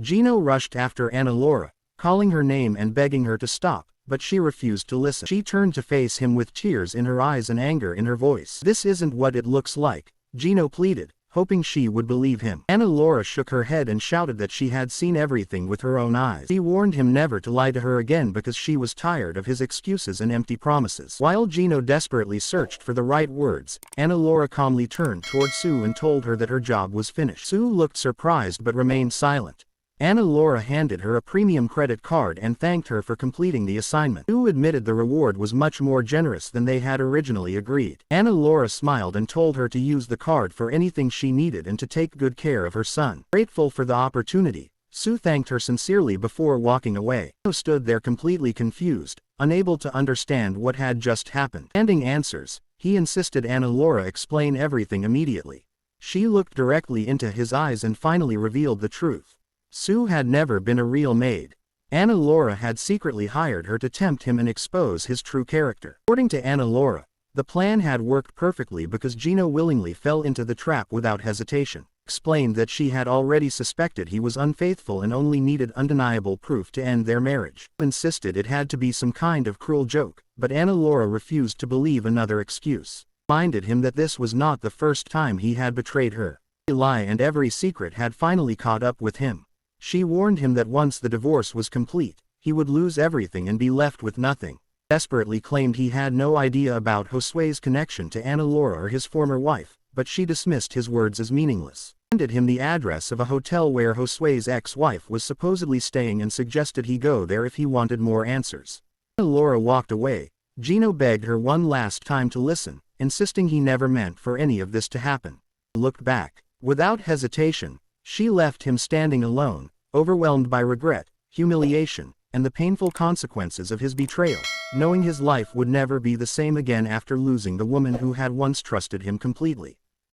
Gino rushed after Ana Laura, calling her name and begging her to stop, but she refused to listen. She turned to face him with tears in her eyes and anger in her voice. "This isn't what it looks like," Gino pleaded, hoping she would believe him. Ana Laura shook her head and shouted that she had seen everything with her own eyes. She warned him never to lie to her again because she was tired of his excuses and empty promises. While Gino desperately searched for the right words, Ana Laura calmly turned toward Sue and told her that her job was finished. Sue looked surprised but remained silent. Ana Laura handed her a premium credit card and thanked her for completing the assignment. Sue admitted the reward was much more generous than they had originally agreed. Ana Laura smiled and told her to use the card for anything she needed and to take good care of her son. Grateful for the opportunity, Sue thanked her sincerely before walking away. Gino stood there completely confused, unable to understand what had just happened. Demanding answers, he insisted Ana Laura explain everything immediately. She looked directly into his eyes and finally revealed the truth. Sue had never been a real maid. Ana Laura had secretly hired her to tempt him and expose his true character. According to Ana Laura, the plan had worked perfectly because Gino willingly fell into the trap without hesitation. Explained that she had already suspected he was unfaithful and only needed undeniable proof to end their marriage. Insisted it had to be some kind of cruel joke, but Ana Laura refused to believe another excuse. Reminded him that this was not the first time he had betrayed her. Every lie and every secret had finally caught up with him. She warned him that once the divorce was complete, he would lose everything and be left with nothing. Desperately claimed he had no idea about Josue's connection to Ana Laura or his former wife, but she dismissed his words as meaningless. Handed him the address of a hotel where Josue's ex-wife was supposedly staying and suggested he go there if he wanted more answers. Ana Laura walked away. Gino begged her one last time to listen, insisting he never meant for any of this to happen. He looked back. Without hesitation, she left him standing alone, overwhelmed by regret, humiliation, and the painful consequences of his betrayal, knowing his life would never be the same again after losing the woman who had once trusted him completely.